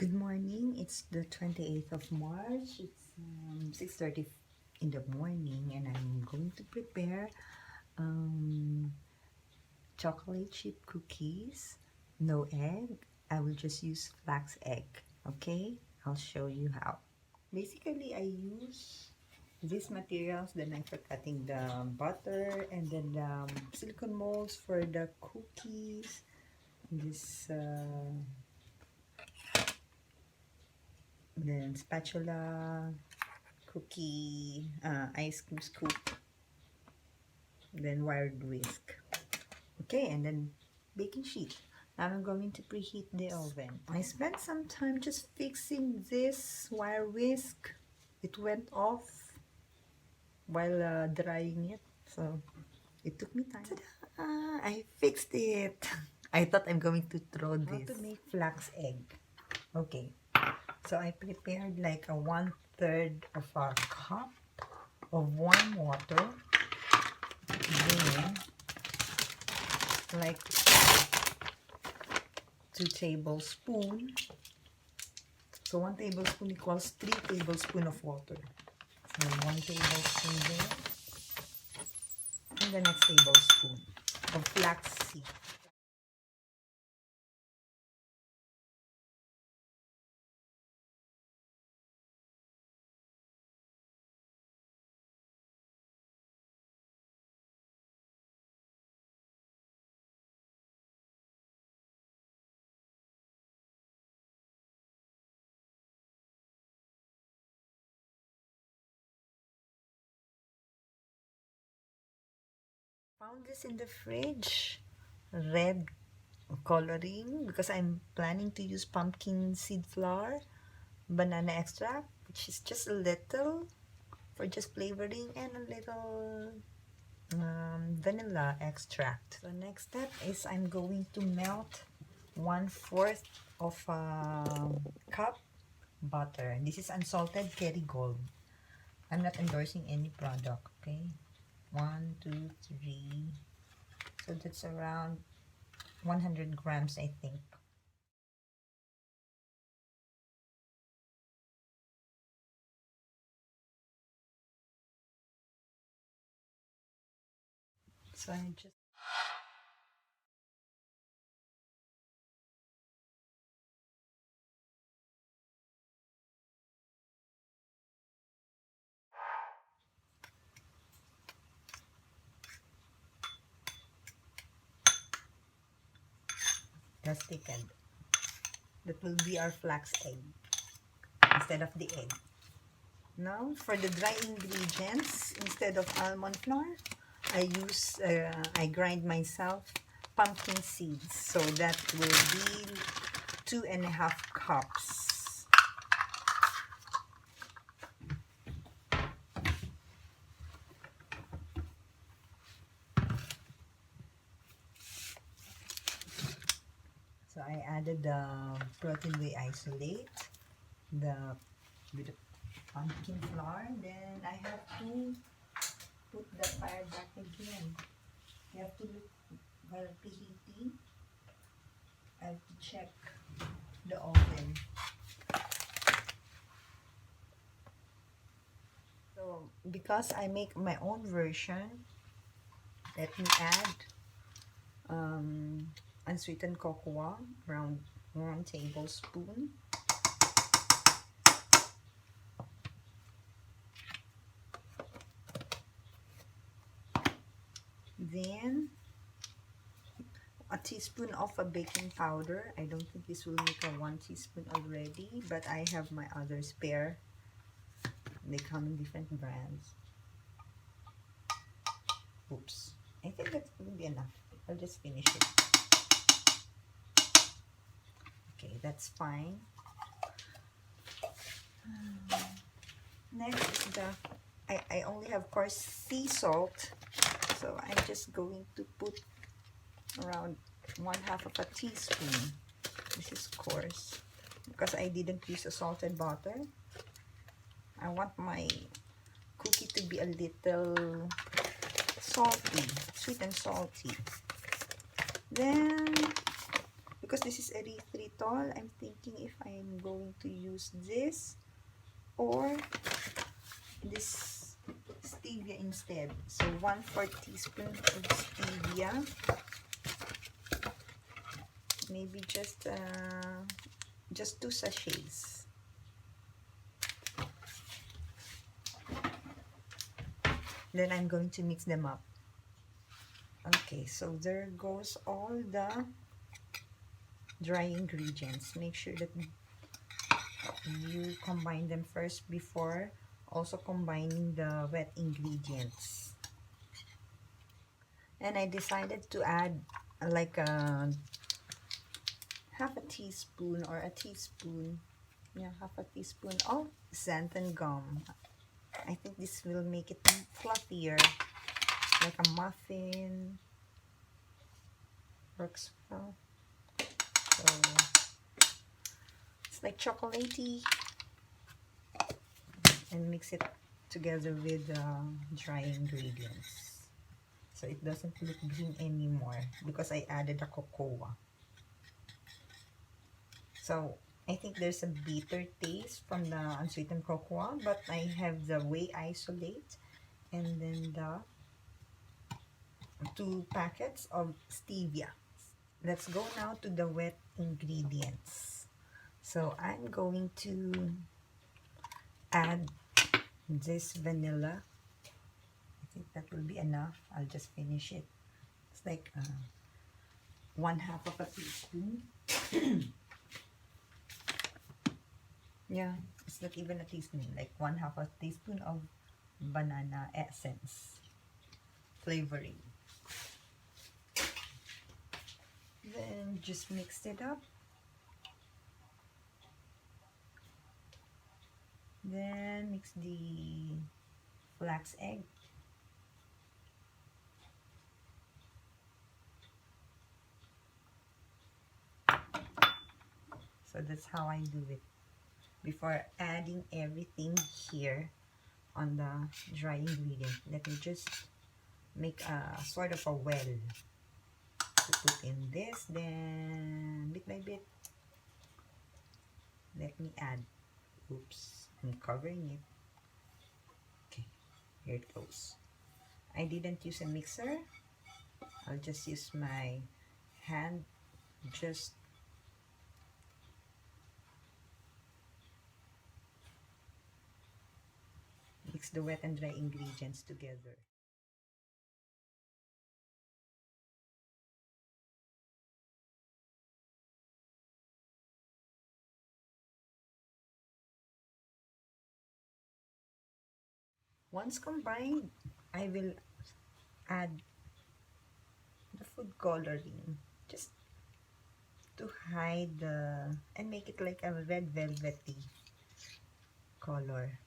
Good morning. It's the 28th of March. It's 6:30 in the morning, and I'm going to prepare chocolate chip cookies. No egg. I will just use flax egg. Okay, I'll show you how. Basically, I use these materials, the knife for cutting the butter, and then the silicone molds for the cookies. This then spatula, cookie, ice cream scoop, then wired whisk. Okay, and then baking sheet. Now I'm going to preheat the oven. I spent some time just fixing this wire whisk. It went off while drying it, so it took me time. I fixed it. I thought I'm going to throw this. How to make flax egg. Okay, so I prepared like a 1/3 of a cup of warm water. Then like 2 tablespoons. So 1 tablespoon equals 3 tablespoons of water. So 1 tablespoon there. And the next tablespoon of flax seed. Found this in the fridge. Red coloring because I'm planning to use pumpkin seed flour, banana extract, which is just a little for just flavoring, and a little vanilla extract. The next step is I'm going to melt 1/4 of a cup butter. This is unsalted Kerrygold. I'm not endorsing any product, okay? 1, 2, 3. So that's around 100 grams, I think. So I just thickened. That will be our flax egg instead of the egg. Now for the dry ingredients, instead of almond flour, I grind myself pumpkin seeds. So that will be 2.5 cups. So I added the protein whey isolate, with the pumpkin flour. Then I have to put the fire back again. You have to look while preheating. I have to check the oven. So because I make my own version, let me add unsweetened cocoa, around 1 tablespoon. Then a teaspoon of a baking powder. I don't think this will make a 1 teaspoon already, but I have my other spare. They come in different brands. Oops. I think that will be enough. I'll just finish it. Okay, that's fine. Next is I only have coarse sea salt, so I'm just going to put around 1/2 of a teaspoon. This is coarse because I didn't use a salted butter. I want my cookie to be a little salty, sweet and salty. Then because this is erythritol, I'm thinking if I'm going to use this or this stevia instead. So 1/4 teaspoon of stevia, maybe just 2 sachets. Then I'm going to mix them up. Okay, so there goes all the dry ingredients. Make sure that you combine them first before also combining the wet ingredients. And I decided to add like a half a teaspoon or a teaspoon, yeah, half a teaspoon of xanthan gum. I think this will make it fluffier, like a muffin. Works well. So it's like chocolatey, and mix it together with dry ingredients. So it doesn't look green anymore because I added a cocoa. So I think there's a bitter taste from the unsweetened cocoa, but I have the whey isolate and then the 2 packets of stevia. Let's go now to the wet ingredients. So I'm going to add this vanilla. I think that will be enough. I'll just finish it. It's like 1/2 of a teaspoon. Yeah, it's not even a teaspoon, like 1/2 a teaspoon of banana essence flavoring. Then just mix it up. Then mix the flax egg. So that's how I do it before adding everything here on the dry ingredient. Let me just make a sort of a well to put in this. Then bit by bit, let me add. Oops, I'm covering it. Okay, here it goes. I didn't use a mixer. I'll just use my hand. Just mix the wet and dry ingredients together. Once combined, I will add the food coloring just to hide the and make it like a red velvety color.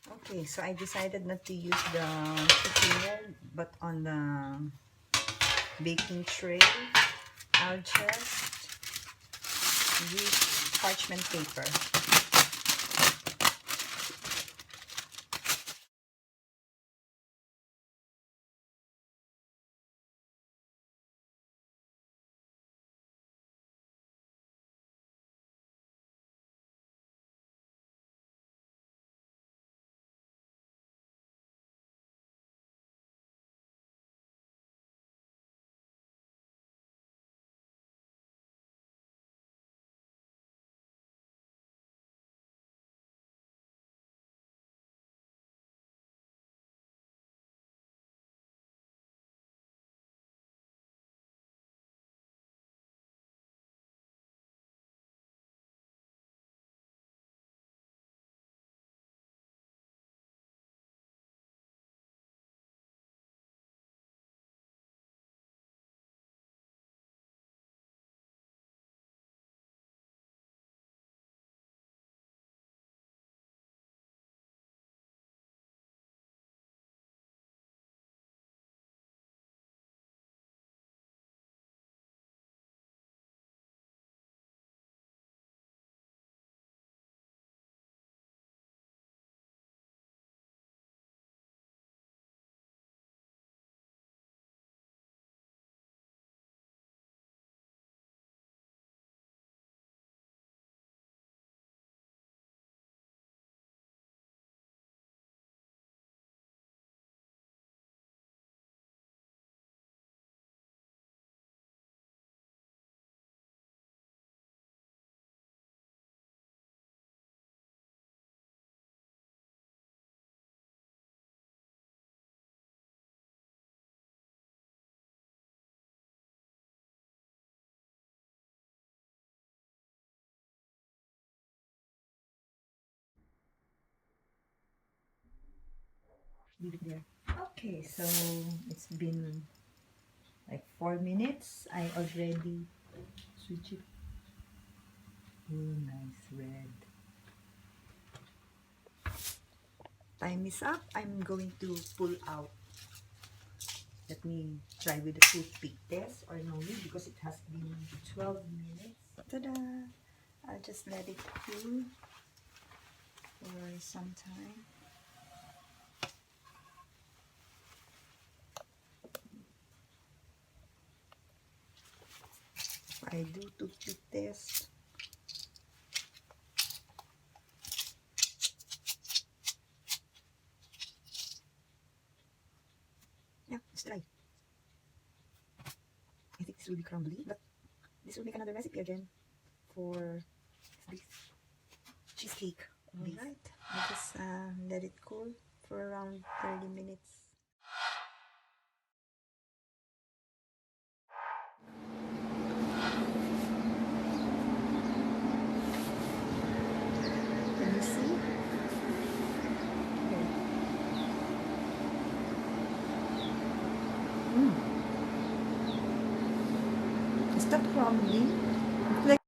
Okay, so I decided not to use the cooking but on the baking tray, I'll just use parchment paper. leave it there. Okay, so it's been like 4 minutes. I already switch it. Oh, nice red. Time is up. I'm going to pull out. Let me try with the toothpick test or no need because it has been 12 minutes. Ta-da! I'll just let it cool for some time. I do toothpick test. Yeah, it's dry. I think this will be crumbly, but this will make another recipe again for this cheesecake. Alright, I'll just let it cool for around 30 minutes. Can you see? Okay. Is that crumbly?